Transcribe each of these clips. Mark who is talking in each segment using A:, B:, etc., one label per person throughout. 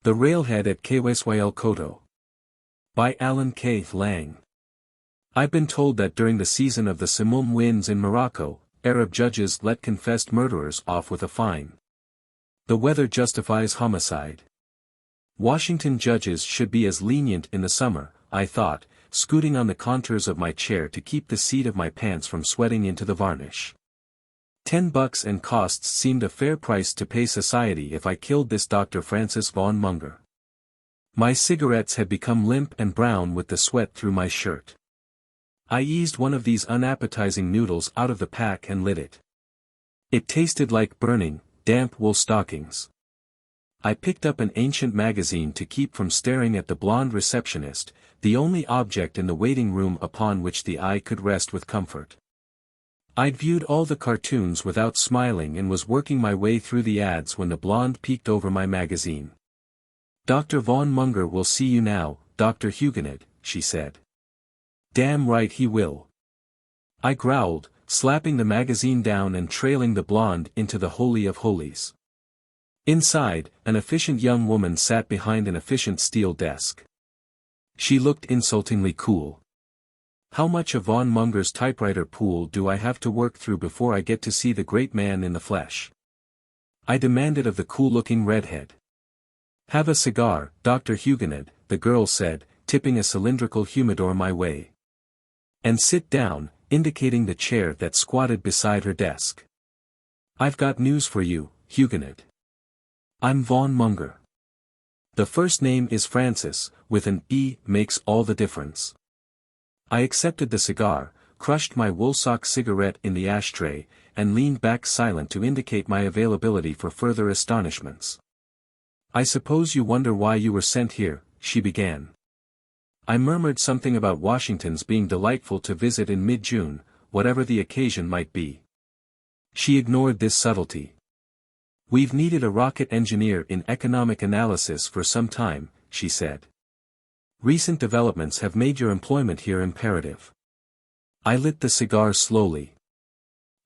A: The Railhead at Kysyl Khoto. By Alan K. Lang. I've been told that during the season of the Samum winds in Morocco, Arab judges let confessed murderers off with a fine. The weather justifies homicide. Washington judges should be as lenient in the summer, I thought, scooting on the contours of my chair to keep the seat of my pants from sweating into the varnish. $10 and costs seemed a fair price to pay society if I killed this Dr. Francis von Munger. My cigarettes had become limp and brown with the sweat through my shirt. I eased one of these unappetizing noodles out of the pack and lit it. It tasted like burning, damp wool stockings. I picked up an ancient magazine to keep from staring at the blonde receptionist, the only object in the waiting room upon which the eye could rest with comfort. I'd viewed all the cartoons without smiling and was working my way through the ads when the blonde peeked over my magazine. "Dr. von Munger will see you now, Dr. Huguenot," she said. "Damn right he will." I growled, slapping the magazine down and trailing the blonde into the Holy of Holies. Inside, an efficient young woman sat behind an efficient steel desk. She looked insultingly cool. How much of von Munger's typewriter pool do I have to work through before I get to see the great man in the flesh? I demanded of the cool-looking redhead. "Have a cigar, Dr. Huguenot," the girl said, tipping a cylindrical humidor my way. "And sit down," indicating the chair that squatted beside her desk. "I've got news for you, Huguenot. I'm von Munger. The first name is Francis, with an E makes all the difference." I accepted the cigar, crushed my woolsock cigarette in the ashtray, and leaned back silent to indicate my availability for further astonishments. "I suppose you wonder why you were sent here," she began. I murmured something about Washington's being delightful to visit in mid-June, whatever the occasion might be. She ignored this subtlety. "We've needed a rocket engineer in economic analysis for some time," she said. "Recent developments have made your employment here imperative." I lit the cigar slowly.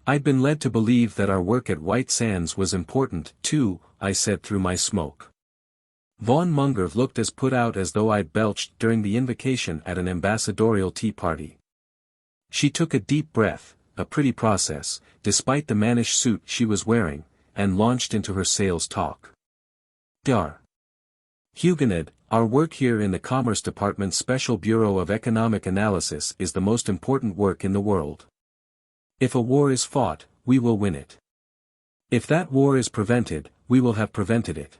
A: I'd been led to believe that our work at White Sands was important, too, I said through my smoke. Von Munger looked as put out as though I'd belched during the invocation at an ambassadorial tea party. She took a deep breath, a pretty process, despite the mannish suit she was wearing, and launched into her sales talk. "Dr. Huguenot, our work here in the Commerce Department's Special Bureau of Economic Analysis is the most important work in the world. If a war is fought, we will win it. If that war is prevented, we will have prevented it."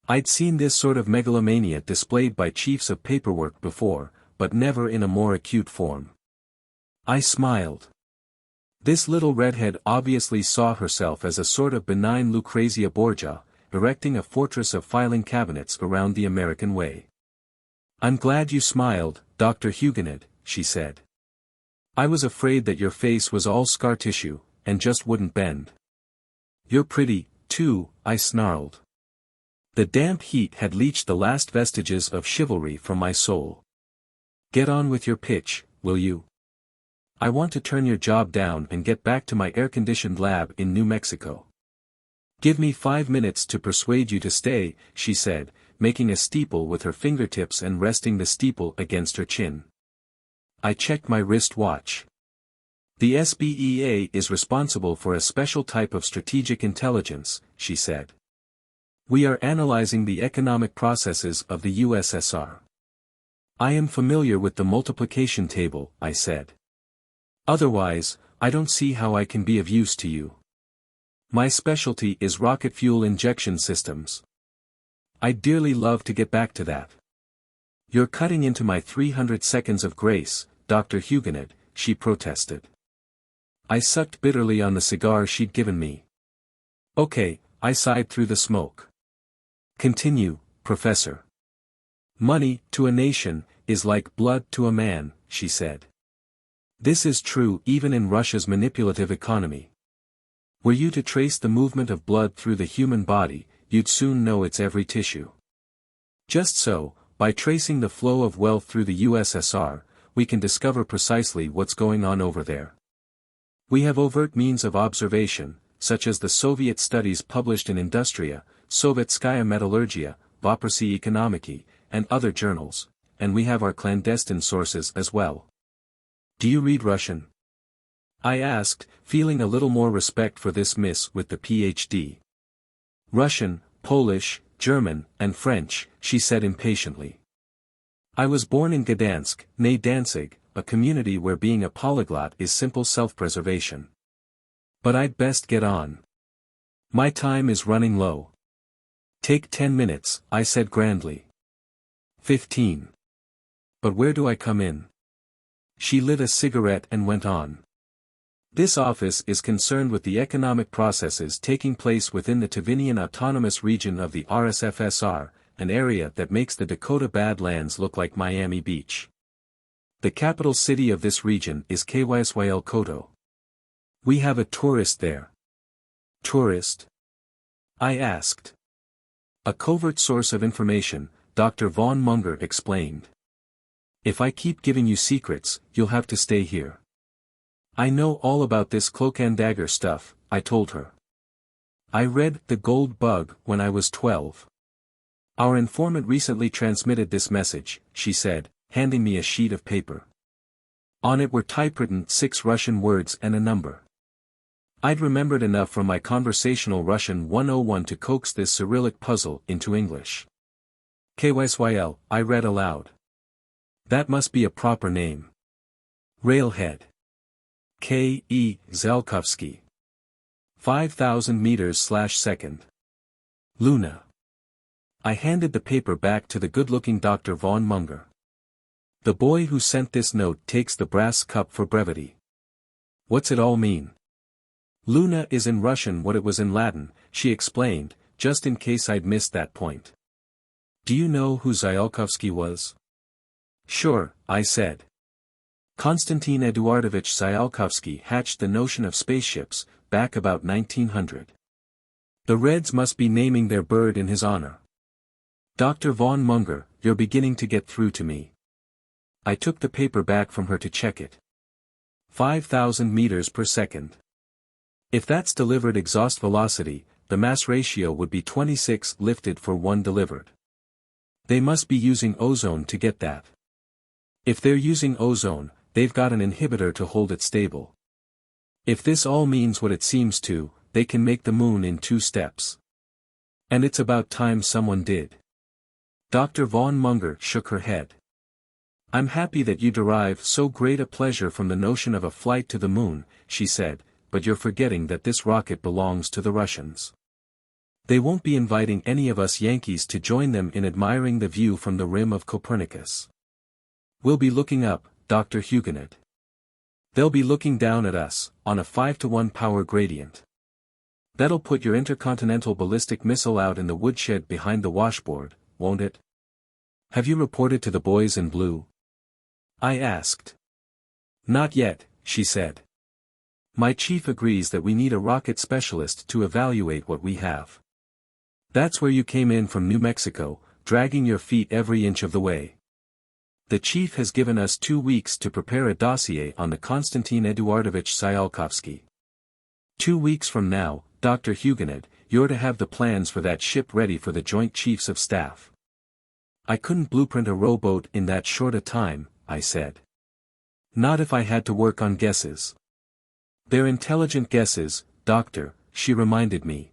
A: I'd seen this sort of megalomania displayed by chiefs of paperwork before, but never in a more acute form. I smiled. This little redhead obviously saw herself as a sort of benign Lucrezia Borgia, erecting a fortress of filing cabinets around the American way. "I'm glad you smiled, Dr. Huguenot," she said. "I was afraid that your face was all scar tissue, and just wouldn't bend." "You're pretty, too," I snarled. The damp heat had leached the last vestiges of chivalry from my soul. "Get on with your pitch, will you? I want to turn your job down and get back to my air-conditioned lab in New Mexico." "Give me 5 minutes to persuade you to stay," she said, making a steeple with her fingertips and resting the steeple against her chin. I checked my wrist watch. "The SBEA is responsible for a special type of strategic intelligence," she said. "We are analyzing the economic processes of the USSR. "I am familiar with the multiplication table," I said. "Otherwise, I don't see how I can be of use to you. My specialty is rocket fuel injection systems. I'd dearly love to get back to that." "You're cutting into my 300 seconds of grace, Dr. Huguenot," she protested. I sucked bitterly on the cigar she'd given me. "Okay," I sighed through the smoke. "Continue, Professor." "Money, to a nation, is like blood to a man," she said. "This is true even in Russia's manipulative economy. Were you to trace the movement of blood through the human body, you'd soon know its every tissue. Just so, by tracing the flow of wealth through the USSR, we can discover precisely what's going on over there. We have overt means of observation, such as the Soviet studies published in Industria, Sovetskaya Metallurgia, Voprsy Ekonomiki, and other journals, and we have our clandestine sources as well. Do you read Russian? I asked, feeling a little more respect for this miss with the PhD. Russian, Polish, German, and French, she said impatiently. I was born in Gdansk, née Danzig, a community where being a polyglot is simple self-preservation. But I'd best get on. My time is running low. Take 10 minutes, I said grandly. 15. But where do I come in? She lit a cigarette and went on. This office is concerned with the economic processes taking place within the Tavinian Autonomous Region of the RSFSR, an area that makes the Dakota Badlands look like Miami Beach. The capital city of this region is Kysyl Khoto. We have a tourist there. Tourist? I asked. A covert source of information, Dr. von Munger explained. If I keep giving you secrets, you'll have to stay here. I know all about this cloak and dagger stuff, I told her. I read The Gold Bug when I was 12. Our informant recently transmitted this message, she said, handing me a sheet of paper. On it were typewritten 6 Russian words and a number. I'd remembered enough from my conversational Russian 101 to coax this Cyrillic puzzle into English. Kysyl, I read aloud. That must be a proper name. Railhead. K.E. Zelkovsky. 5,000 meters/second. Luna. I handed the paper back to the good-looking Dr. von Munger. The boy who sent this note takes the brass cup for brevity. What's it all mean? Luna is in Russian what it was in Latin, she explained, just in case I'd missed that point. Do you know who Tsiolkovsky was? Sure, I said. Konstantin Eduardovich Tsiolkovsky hatched the notion of spaceships, back about 1900. The Reds must be naming their bird in his honor. Dr. von Munger, you're beginning to get through to me. I took the paper back from her to check it. 5,000 meters per second. If that's delivered exhaust velocity, the mass ratio would be 26 lifted for 1 delivered. They must be using ozone to get that. If they're using ozone, they've got an inhibitor to hold it stable. If this all means what it seems to, they can make the moon in 2 steps. And it's about time someone did. Dr. von Munger shook her head. I'm happy that you derive so great a pleasure from the notion of a flight to the moon, she said, but you're forgetting that this rocket belongs to the Russians. They won't be inviting any of us Yankees to join them in admiring the view from the rim of Copernicus. We'll be looking up, Dr. Huguenot. They'll be looking down at us, on a 5-to-1 power gradient. That'll put your intercontinental ballistic missile out in the woodshed behind the washboard, won't it? Have you reported to the boys in blue? I asked. Not yet, she said. My chief agrees that we need a rocket specialist to evaluate what we have. That's where you came in from New Mexico, dragging your feet every inch of the way. The chief has given us 2 weeks to prepare a dossier on the Konstantin Eduardovich Tsiolkovsky. 2 weeks from now, Dr. Huguenot, you're to have the plans for that ship ready for the Joint Chiefs of Staff. I couldn't blueprint a rowboat in that short a time, I said. Not if I had to work on guesses. They're intelligent guesses, Doctor, she reminded me.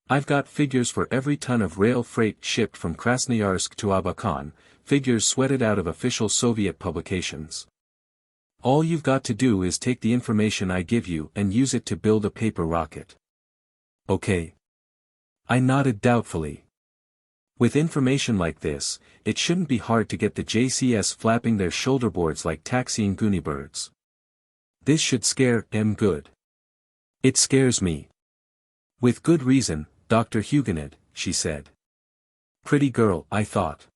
A: I've got figures for every ton of rail freight shipped from Krasnoyarsk to Abakan, figures sweated out of official Soviet publications. All you've got to do is take the information I give you and use it to build a paper rocket. Okay. I nodded doubtfully. With information like this, it shouldn't be hard to get the JCS flapping their shoulderboards like taxiing Goonie birds. This should scare them good. It scares me. With good reason, Dr. Huguenot, she said. Pretty girl, I thought.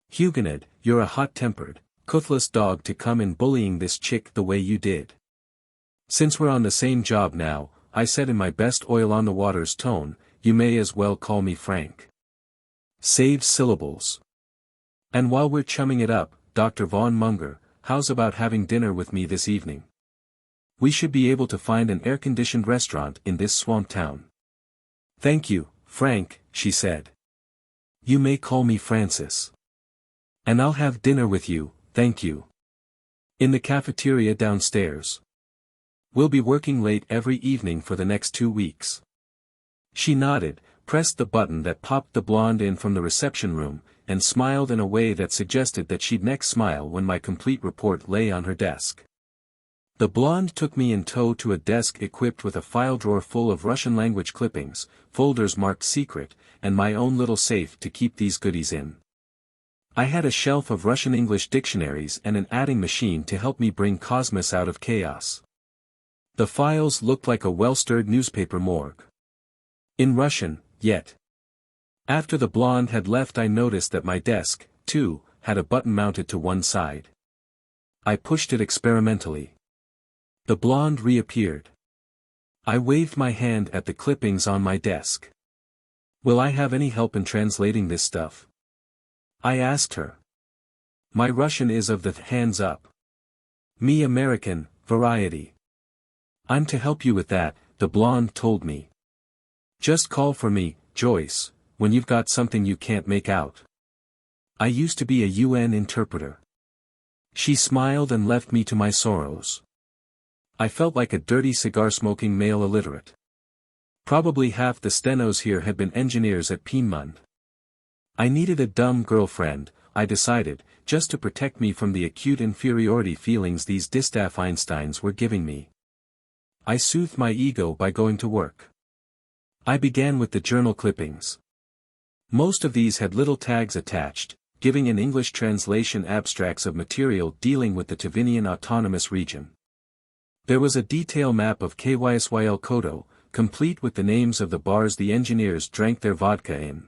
A: Huguenot, you're a hot-tempered, cutlass dog to come in bullying this chick the way you did. Since we're on the same job now, I said in my best oil-on-the-waters tone, you may as well call me Frank. Saved syllables. And while we're chumming it up, Dr. von Munger, how's about having dinner with me this evening? We should be able to find an air-conditioned restaurant in this swamp town. Thank you, Frank, she said. You may call me Francis. And I'll have dinner with you, thank you. In the cafeteria downstairs. We'll be working late every evening for the next 2 weeks. She nodded, pressed the button that popped the blonde in from the reception room, and smiled in a way that suggested that she'd next smile when my complete report lay on her desk. The blonde took me in tow to a desk equipped with a file drawer full of Russian language clippings, folders marked secret, and my own little safe to keep these goodies in. I had a shelf of Russian English dictionaries and an adding machine to help me bring Cosmos out of chaos. The files looked like a well-stirred newspaper morgue. In Russian, yet. After the blonde had left, I noticed that my desk, too, had a button mounted to one side. I pushed it experimentally. The blonde reappeared. I waved my hand at the clippings on my desk. Will I have any help in translating this stuff? I asked her. My Russian is of the hands up. Me American, variety. I'm to help you with that, the blonde told me. Just call for me, Joyce, when you've got something you can't make out. I used to be a UN interpreter. She smiled and left me to my sorrows. I felt like a dirty cigar-smoking male illiterate. Probably half the stenos here had been engineers at Piedmont. I needed a dumb girlfriend, I decided, just to protect me from the acute inferiority feelings these distaff Einsteins were giving me. I soothed my ego by going to work. I began with the journal clippings. Most of these had little tags attached, giving an English translation abstracts of material dealing with the Tivinian Autonomous Region. There was a detail map of Kysyl Khoto, complete with the names of the bars the engineers drank their vodka in.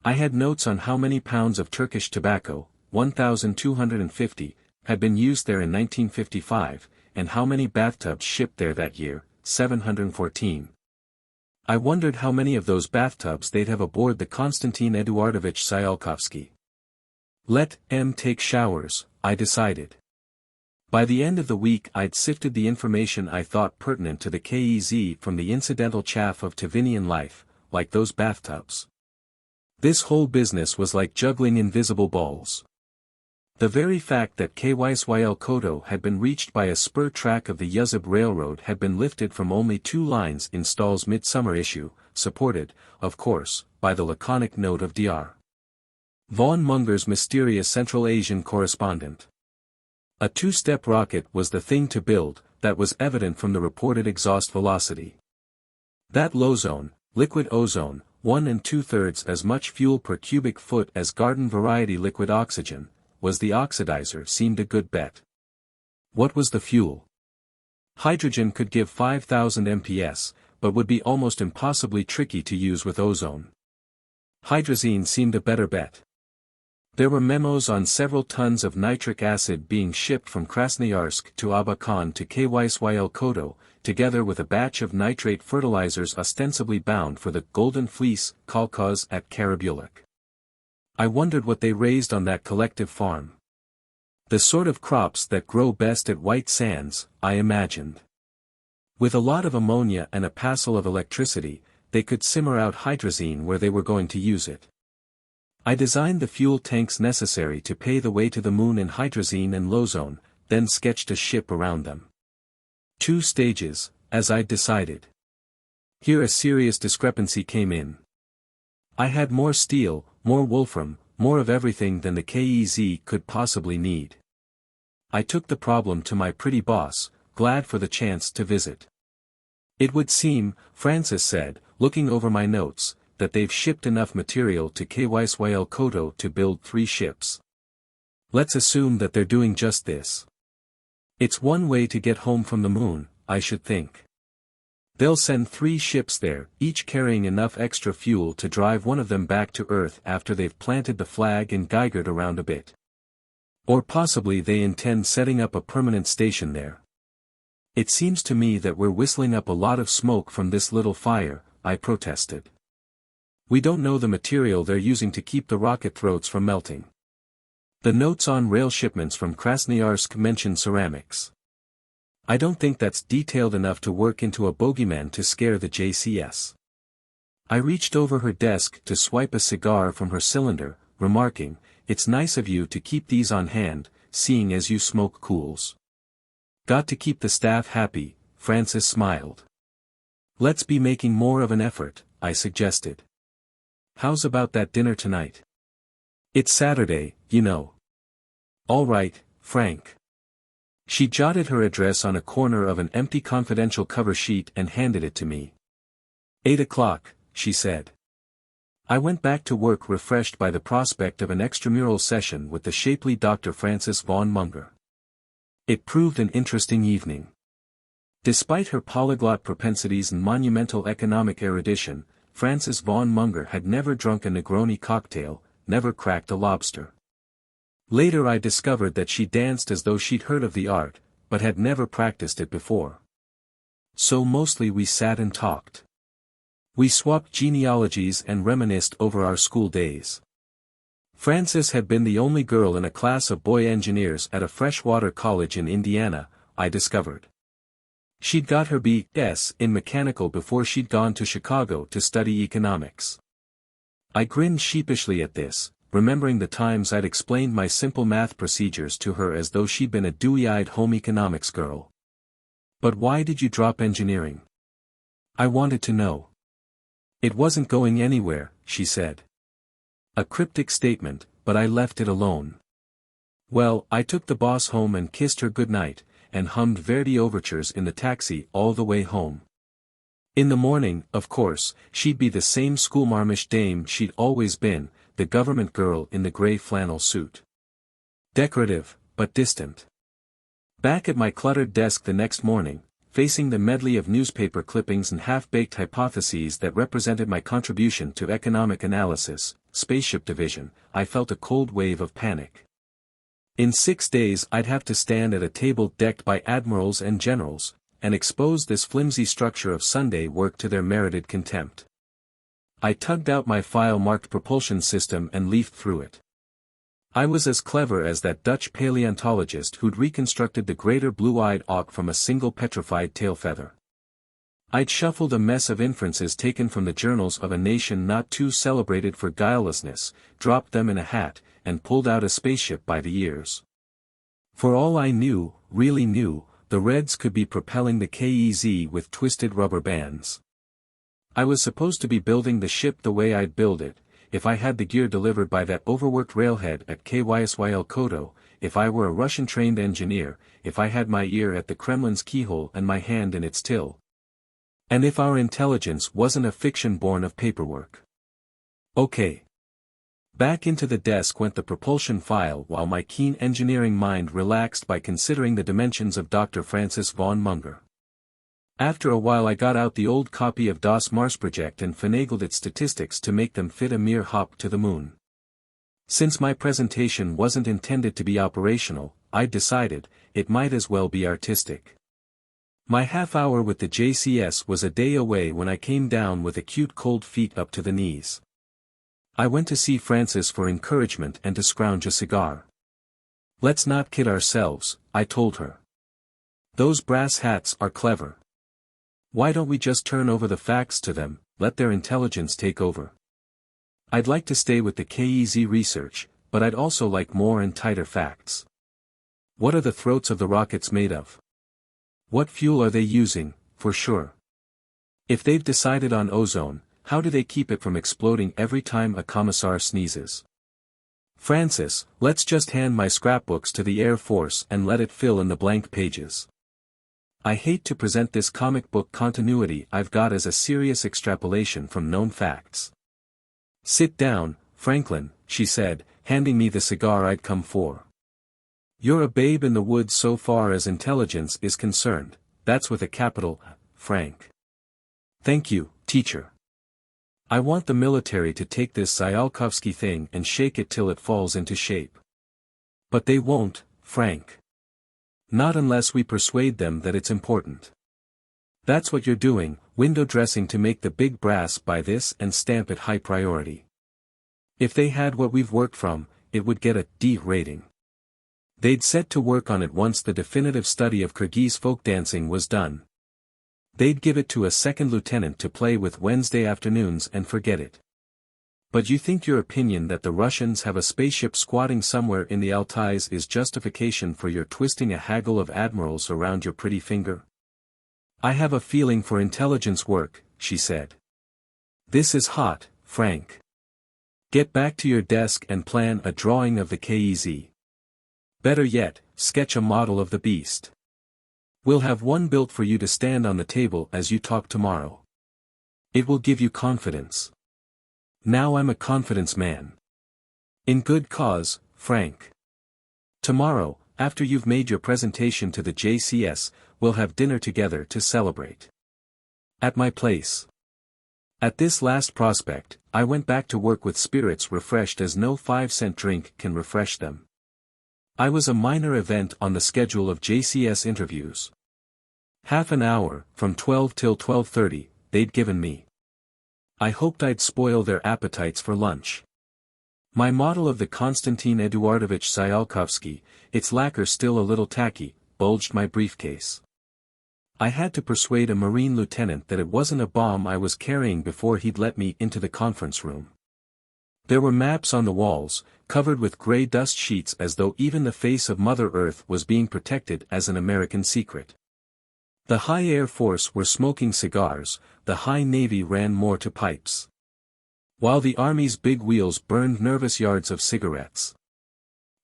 A: I had notes on how many pounds of Turkish tobacco, 1,250, had been used there in 1955, and how many bathtubs shipped there that year, 714. I wondered how many of those bathtubs they'd have aboard the Konstantin Eduardovich Tsiolkovsky. Let M take showers, I decided. By the end of the week I'd sifted the information I thought pertinent to the KEZ from the incidental chaff of Tivinian life, like those bathtubs. This whole business was like juggling invisible balls. The very fact that Kysyl Khoto had been reached by a spur track of the Yuzub Railroad had been lifted from only 2 lines in Stahl's midsummer issue, supported, of course, by the laconic note of Dr. Von Munger's mysterious Central Asian correspondent. A 2-step rocket was the thing to build, that was evident from the reported exhaust velocity. That low-zone, liquid ozone, 1 2/3 as much fuel per cubic foot as garden-variety liquid oxygen, was the oxidizer seemed a good bet. What was the fuel? Hydrogen could give 5,000 MPS, but would be almost impossibly tricky to use with ozone. Hydrazine seemed a better bet. There were memos on several tons of nitric acid being shipped from Krasnoyarsk to Abakan to Kysyl Khoto, together with a batch of nitrate fertilizers ostensibly bound for the Golden Fleece kolkhoz at Karabulak. I wondered what they raised on that collective farm. The sort of crops that grow best at White Sands, I imagined. With a lot of ammonia and a passel of electricity, they could simmer out hydrazine where they were going to use it. I designed the fuel tanks necessary to pay the way to the moon in hydrazine and lozone, then sketched a ship around them. 2 stages, as I'd decided. Here a serious discrepancy came in. I had more steel, more wolfram, more of everything than the KEZ could possibly need. I took the problem to my pretty boss, glad for the chance to visit. It would seem, Francis said, looking over my notes, that they've shipped enough material to Kysyl Khoto to build 3 ships. Let's assume that they're doing just this. It's one way to get home from the moon, I should think. They'll send 3 ships there, each carrying enough extra fuel to drive one of them back to Earth after they've planted the flag and geigered around a bit. Or possibly they intend setting up a permanent station there. It seems to me that we're whistling up a lot of smoke from this little fire, I protested. We don't know the material they're using to keep the rocket throats from melting. The notes on rail shipments from Krasnoyarsk mention ceramics. I don't think that's detailed enough to work into a bogeyman to scare the JCS. I reached over her desk to swipe a cigar from her cylinder, remarking, "It's nice of you to keep these on hand, seeing as you smoke cools." "Got to keep the staff happy," Francis smiled. "Let's be making more of an effort," I suggested. "How's about that dinner tonight? It's Saturday, you know." "All right, Frank." She jotted her address on a corner of an empty confidential cover sheet and handed it to me. 8 o'clock, she said. I went back to work refreshed by the prospect of an extramural session with the shapely Dr. Frances von Munger. It proved an interesting evening. Despite her polyglot propensities and monumental economic erudition, Frances von Munger had never drunk a Negroni cocktail, never cracked a lobster. Later I discovered that she danced as though she'd heard of the art, but had never practiced it before. So mostly we sat and talked. We swapped genealogies and reminisced over our school days. Frances had been the only girl in a class of boy engineers at a freshwater college in Indiana, I discovered. She'd got her B.S. in mechanical before she'd gone to Chicago to study economics. I grinned sheepishly at this, remembering the times I'd explained my simple math procedures to her as though she'd been a dewy-eyed home economics girl. "But why did you drop engineering?" I wanted to know. "It wasn't going anywhere," she said. A cryptic statement, but I left it alone. Well, I took the boss home and kissed her goodnight, and hummed Verdi overtures in the taxi all the way home. In the morning, of course, she'd be the same schoolmarmish dame she'd always been, the government girl in the gray flannel suit. Decorative, but distant. Back at my cluttered desk the next morning, facing the medley of newspaper clippings and half-baked hypotheses that represented my contribution to economic analysis, spaceship division, I felt a cold wave of panic. In 6 days I'd have to stand at a table decked by admirals and generals, and expose this flimsy structure of Sunday work to their merited contempt. I tugged out my file marked propulsion system and leafed through it. I was as clever as that Dutch paleontologist who'd reconstructed the greater blue-eyed auk from a single petrified tail feather. I'd shuffled a mess of inferences taken from the journals of a nation not too celebrated for guilelessness, dropped them in a hat, and pulled out a spaceship by the ears. For all I knew, really knew, the Reds could be propelling the KEZ with twisted rubber bands. I was supposed to be building the ship the way I'd build it, if I had the gear delivered by that overworked railhead at Kysyl Khoto, if I were a Russian-trained engineer, if I had my ear at the Kremlin's keyhole and my hand in its till. And if our intelligence wasn't a fiction born of paperwork. Okay. Back into the desk went the propulsion file while my keen engineering mind relaxed by considering the dimensions of Dr. Frances von Munger. After a while I got out the old copy of Das Marsprojekt and finagled its statistics to make them fit a mere hop to the moon. Since my presentation wasn't intended to be operational, I'd decided, it might as well be artistic. My half-hour with the JCS was a day away when I came down with acute cold feet up to the knees. I went to see Frances for encouragement and to scrounge a cigar. "Let's not kid ourselves," I told her. "Those brass hats are clever. Why don't we just turn over the facts to them, let their intelligence take over? I'd like to stay with the KEZ research, but I'd also like more and tighter facts. What are the throats of the rockets made of? What fuel are they using, for sure? If they've decided on ozone, how do they keep it from exploding every time a commissar sneezes? Francis, let's just hand my scrapbooks to the Air Force and let it fill in the blank pages. I hate to present this comic book continuity I've got as a serious extrapolation from known facts." "Sit down, Franklin," she said, handing me the cigar I'd come for. "You're a babe in the woods so far as intelligence is concerned, that's with a capital, Frank. Thank you, teacher. I want the military to take this Tsiolkovsky thing and shake it till it falls into shape. But they won't, Frank. Not unless we persuade them that it's important. That's what you're doing, window dressing to make the big brass buy this and stamp it high priority. If they had what we've worked from, it would get a D rating. They'd set to work on it once the definitive study of Kyrgyz folk dancing was done. They'd give it to a second lieutenant to play with Wednesday afternoons and forget it. But you think your opinion that the Russians have a spaceship squatting somewhere in the Altais is justification for your twisting a haggle of admirals around your pretty finger? I have a feeling for intelligence work, she said. This is hot, Frank. Get back to your desk and plan a drawing of the KEZ. Better yet, sketch a model of the beast. We'll have one built for you to stand on the table as you talk tomorrow. It will give you confidence. Now I'm a confidence man. In good cause, Frank. Tomorrow, after you've made your presentation to the JCS, we'll have dinner together to celebrate. At my place. At this last prospect, I went back to work with spirits refreshed as no 5-cent drink can refresh them. I was a minor event on the schedule of JCS interviews. Half an hour, from 12 till 12:30, they'd given me. I hoped I'd spoil their appetites for lunch. My model of the Konstantin Eduardovich Tsiolkovsky, its lacquer still a little tacky, bulged my briefcase. I had to persuade a Marine lieutenant that it wasn't a bomb I was carrying before he'd let me into the conference room. There were maps on the walls, covered with gray dust sheets as though even the face of Mother Earth was being protected as an American secret. The High Air Force were smoking cigars, the High Navy ran more to pipes. While the Army's big wheels burned nervous yards of cigarettes.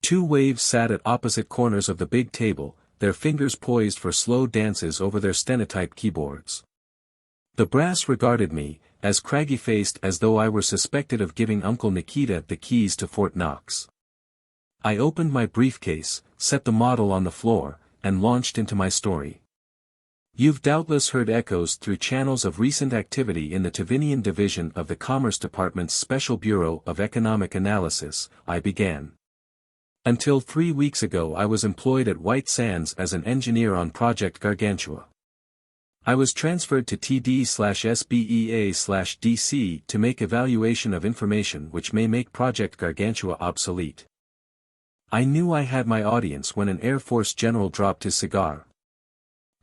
A: 2 waves sat at opposite corners of the big table, their fingers poised for slow dances over their stenotype keyboards. The brass regarded me, as craggy-faced as though I were suspected of giving Uncle Nikita the keys to Fort Knox. I opened my briefcase, set the model on the floor, and launched into my story. You've doubtless heard echoes through channels of recent activity in the Tavinian Division of the Commerce Department's Special Bureau of Economic Analysis, I began. Until 3 weeks ago I was employed at White Sands as an engineer on Project Gargantua. I was transferred to TD/SBEA/DC to make evaluation of information which may make Project Gargantua obsolete. I knew I had my audience when an Air Force general dropped his cigar.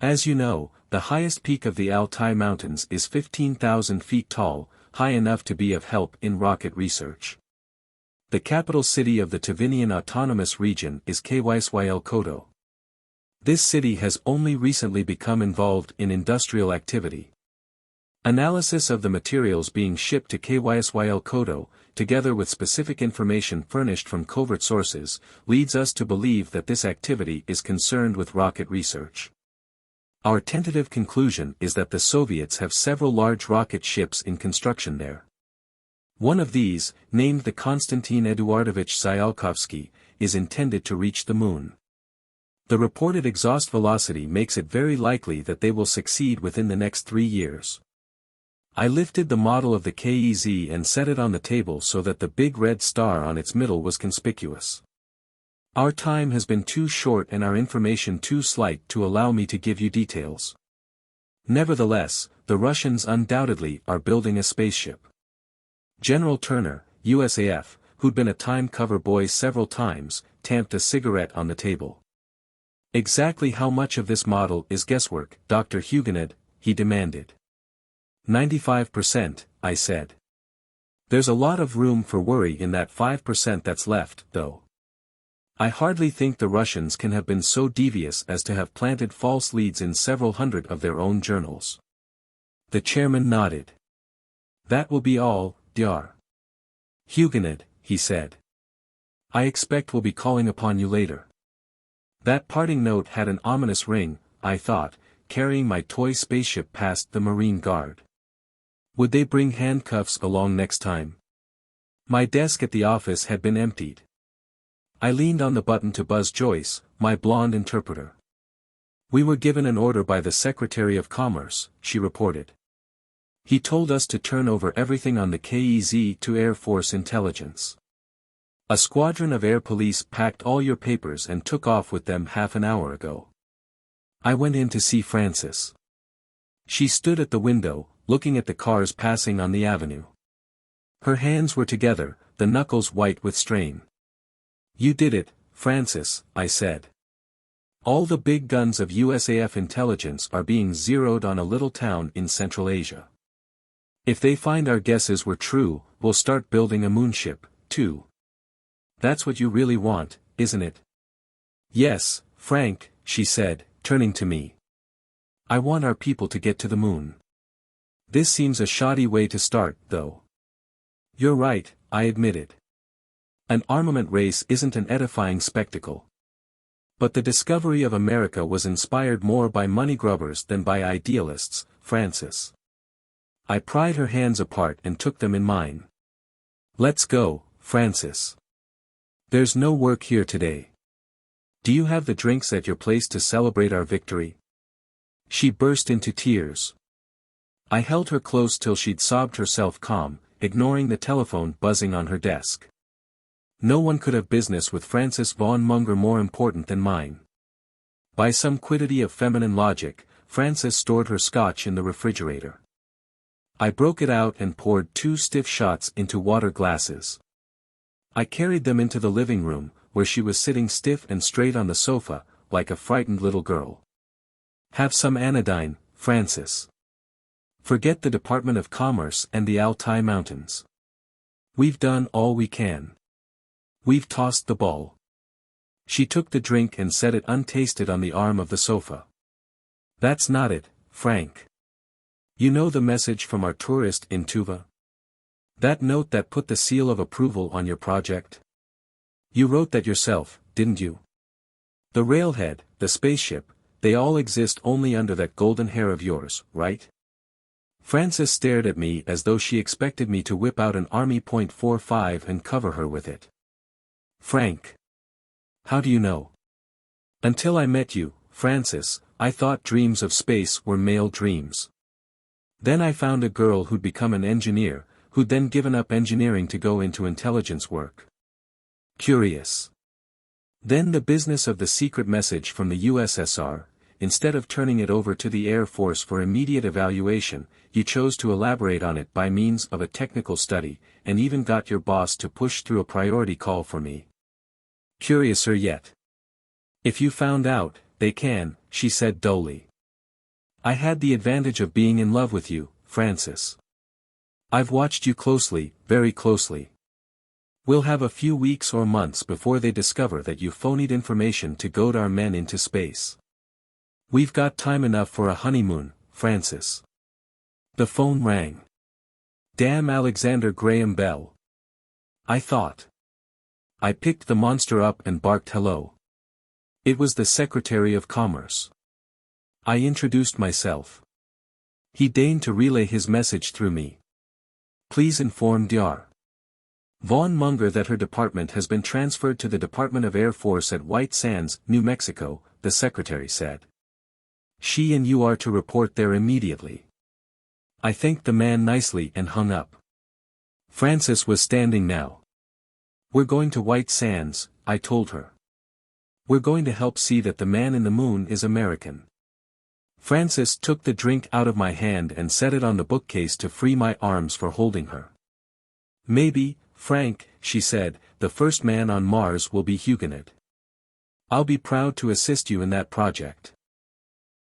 A: As you know, the highest peak of the Altai Mountains is 15,000 feet tall, high enough to be of help in rocket research. The capital city of the Tavinian Autonomous Region is Kysyl Khoto. This city has only recently become involved in industrial activity. Analysis of the materials being shipped to Kysyl Khoto, together with specific information furnished from covert sources, leads us to believe that this activity is concerned with rocket research. Our tentative conclusion is that the Soviets have several large rocket ships in construction there. One of these, named the Konstantin Eduardovich Tsiolkovsky, is intended to reach the moon. The reported exhaust velocity makes it very likely that they will succeed within the next 3 years. I lifted the model of the KEZ and set it on the table so that the big red star on its middle was conspicuous. Our time has been too short and our information too slight to allow me to give you details. Nevertheless, the Russians undoubtedly are building a spaceship. General Turner, USAF, who'd been a time cover boy several times, tamped a cigarette on the table. Exactly how much of this model is guesswork, Dr. Huguenot, he demanded. 95%, I said. There's a lot of room for worry in that 5% that's left, though. I hardly think the Russians can have been so devious as to have planted false leads in several hundred of their own journals. The chairman nodded. That will be all, Dr. Huguenot, he said. I expect we'll be calling upon you later. That parting note had an ominous ring, I thought, carrying my toy spaceship past the Marine Guard. Would they bring handcuffs along next time? My desk at the office had been emptied. I leaned on the button to buzz Joyce, my blonde interpreter. We were given an order by the Secretary of Commerce, she reported. He told us to turn over everything on the KEZ to Air Force Intelligence. A squadron of air police packed all your papers and took off with them half an hour ago. I went in to see Frances. She stood at the window, looking at the cars passing on the avenue. Her hands were together, the knuckles white with strain. You did it, Frances, I said. All the big guns of USAF intelligence are being zeroed on a little town in Central Asia. If they find our guesses were true, we'll start building a moonship, too. That's what you really want, isn't it? Yes, Frank, she said, turning to me. I want our people to get to the moon. This seems a shoddy way to start, though. You're right, I admitted. An armament race isn't an edifying spectacle. But the discovery of America was inspired more by money grubbers than by idealists, Francis. I pried her hands apart and took them in mine. Let's go, Francis. There's no work here today. Do you have the drinks at your place to celebrate our victory? She burst into tears. I held her close till she'd sobbed herself calm, ignoring the telephone buzzing on her desk. No one could have business with Francis von Munger more important than mine. By some quiddity of feminine logic, Francis stored her scotch in the refrigerator. I broke it out and poured 2 stiff shots into water glasses. I carried them into the living room, where she was sitting stiff and straight on the sofa, like a frightened little girl. Have some anodyne, Francis. Forget the Department of Commerce and the Altai Mountains. We've done all we can. We've tossed the ball. She took the drink and set it untasted on the arm of the sofa. That's not it, Frank. You know the message from our tourist in Tuva? That note that put the seal of approval on your project? You wrote that yourself, didn't you? The Railhead, the spaceship, they all exist only under that golden hair of yours, right? Frances stared at me as though she expected me to whip out an Army .45 and cover her with it. Frank. How do you know? Until I met you, Francis, I thought dreams of space were male dreams. Then I found a girl who'd become an engineer, who'd then given up engineering to go into intelligence work. Curious. Then the business of the secret message from the USSR, instead of turning it over to the Air Force for immediate evaluation, you chose to elaborate on it by means of a technical study, and even got your boss to push through a priority call for me. Curiouser yet. If you found out, they can, she said dully. I had the advantage of being in love with you, Francis. I've watched you closely, very closely. We'll have a few weeks or months before they discover that you phonied information to goad our men into space. We've got time enough for a honeymoon, Francis. The phone rang. Damn Alexander Graham Bell. I thought. I picked the monster up and barked hello. It was the Secretary of Commerce. I introduced myself. He deigned to relay his message through me. Please inform Dr. Von Munger that her department has been transferred to the Department of Air Force at White Sands, New Mexico, the secretary said. She and you are to report there immediately. I thanked the man nicely and hung up. Frances was standing now. We're going to White Sands, I told her. We're going to help see that the man in the moon is American. Frances took the drink out of my hand and set it on the bookcase to free my arms for holding her. Maybe, Frank, she said, the first man on Mars will be Huguenot. I'll be proud to assist you in that project.